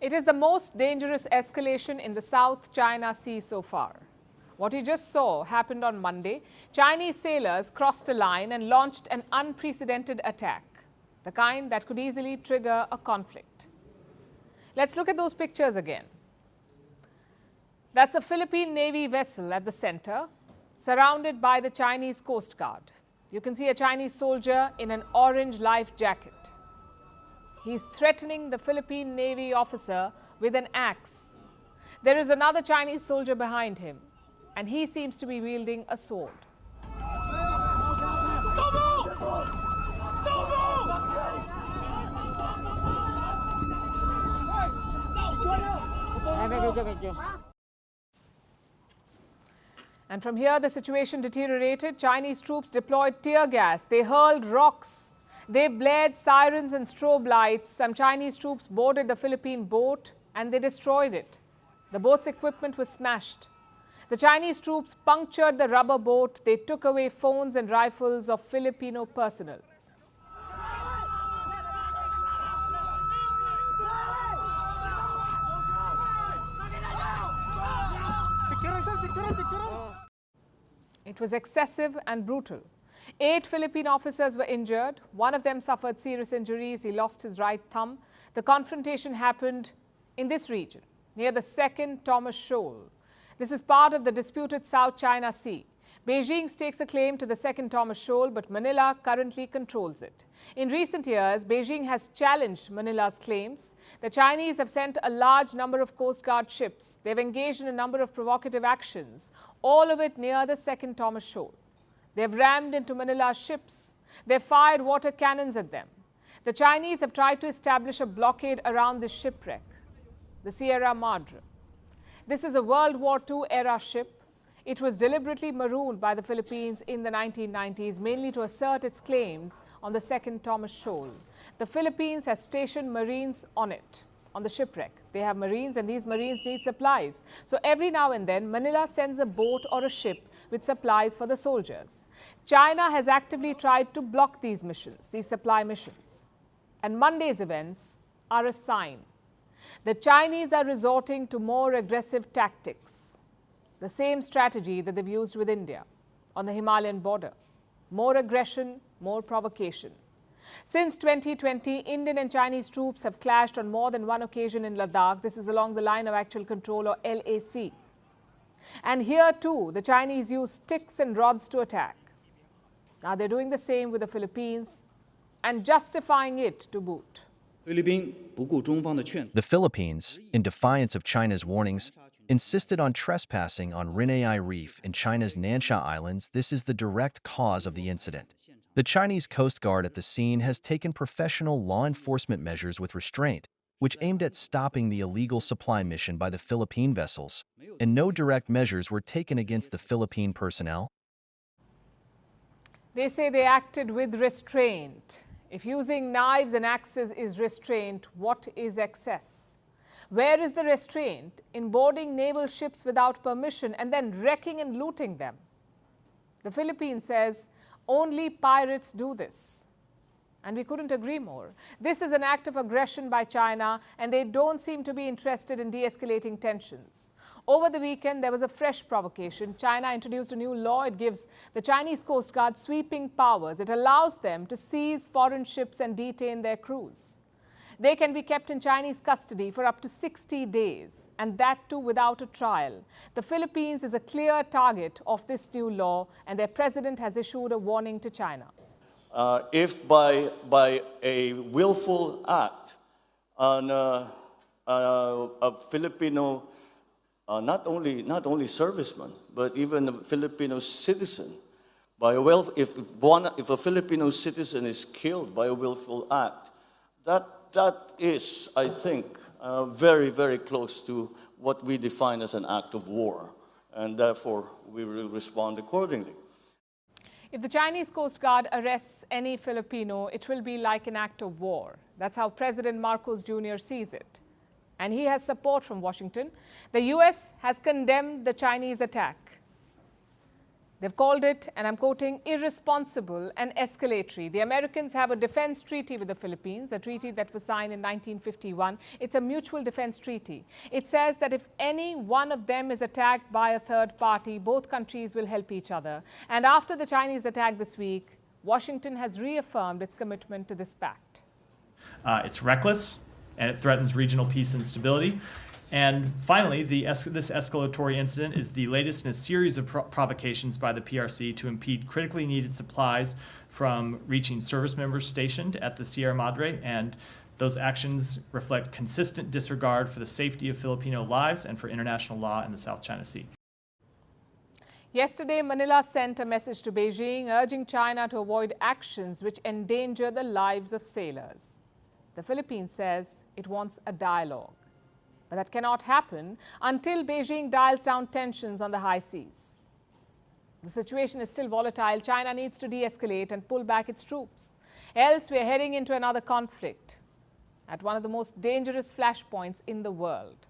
It is the most dangerous escalation in the South China Sea so far. What you just saw happened on Monday. Chinese sailors crossed a line and launched an unprecedented attack, the kind that could easily trigger a conflict. Let's look at those pictures again. That's a Philippine Navy vessel at the center, surrounded by the Chinese Coast Guard. You can see a Chinese soldier in an orange life jacket. He's threatening the Philippine Navy officer with an axe. There is another Chinese soldier behind him, and he seems to be wielding a sword. And from here, the situation deteriorated. Chinese troops deployed tear gas. They hurled rocks. They blared sirens and strobe lights. Some Chinese troops boarded the Philippine boat and they destroyed it. The boat's equipment was smashed. The Chinese troops punctured the rubber boat. They took away phones and rifles of Filipino personnel. It was excessive and brutal. 8 Philippine officers were injured. One of them suffered serious injuries. He lost his right thumb. The confrontation happened in this region, near the second Thomas Shoal. This is part of the disputed South China Sea. Beijing stakes a claim to the second Thomas Shoal, but Manila currently controls it. In recent years, Beijing has challenged Manila's claims. The Chinese have sent a large number of Coast Guard ships. They've engaged in a number of provocative actions, all of it near the second Thomas Shoal. They've rammed into Manila's ships. They've fired water cannons at them. The Chinese have tried to establish a blockade around this shipwreck, the Sierra Madre. This is a World War II era ship. It was deliberately marooned by the Philippines in the 1990s, mainly to assert its claims on the second Thomas Shoal. The Philippines has stationed Marines on it, on the shipwreck. They have Marines, and these Marines need supplies. So every now and then, Manila sends a boat or a ship with supplies for the soldiers. China has actively tried to block these missions, these supply missions. And Monday's events are a sign. The Chinese are resorting to more aggressive tactics. The same strategy that they've used with India on the Himalayan border. More aggression, more provocation. Since 2020, Indian and Chinese troops have clashed on more than one occasion in Ladakh. This is along the line of actual control, or LAC. And here too, the Chinese use sticks and rods to attack. Now they're doing the same with the Philippines and justifying it to boot. The Philippines, in defiance of China's warnings, insisted on trespassing on Rinai Reef in China's Nansha Islands. This is the direct cause of the incident. The Chinese Coast Guard at the scene has taken professional law enforcement measures with restraint, which aimed at stopping the illegal supply mission by the Philippine vessels, and no direct measures were taken against the Philippine personnel. They say they acted with restraint. If using knives and axes is restraint, what is excess? Where is the restraint in boarding naval ships without permission and then wrecking and looting them? The Philippines says only pirates do this. And we couldn't agree more. This is an act of aggression by China, and they don't seem to be interested in de-escalating tensions. Over the weekend, there was a fresh provocation. China introduced a new law. It gives the Chinese Coast Guard sweeping powers. It allows them to seize foreign ships and detain their crews. They can be kept in Chinese custody for up to 60 days, and that too without a trial. The Philippines is a clear target of this new law, and their president has issued a warning to China. If by a willful act on a Filipino, not only serviceman, but even a Filipino citizen, if a Filipino citizen is killed by a willful act, that is, I think, very, very close to what we define as an act of war, and therefore we will respond accordingly. If the Chinese Coast Guard arrests any Filipino, it will be like an act of war. That's how President Marcos Jr. sees it. And he has support from Washington. The US has condemned the Chinese attack. They've called it, and I'm quoting, irresponsible and escalatory. The Americans have a defense treaty with the Philippines, a treaty that was signed in 1951. It's a mutual defense treaty. It says that if any one of them is attacked by a third party, both countries will help each other. And after the Chinese attack this week, Washington has reaffirmed its commitment to this pact. It's reckless, and it threatens regional peace and stability. And finally, this escalatory incident is the latest in a series of provocations by the PRC to impede critically needed supplies from reaching service members stationed at the Sierra Madre, and those actions reflect consistent disregard for the safety of Filipino lives and for international law in the South China Sea. Yesterday, Manila sent a message to Beijing urging China to avoid actions which endanger the lives of sailors. The Philippines says it wants a dialogue. But that cannot happen until Beijing dials down tensions on the high seas. The situation is still volatile. China needs to de-escalate and pull back its troops. Else, we are heading into another conflict at one of the most dangerous flashpoints in the world.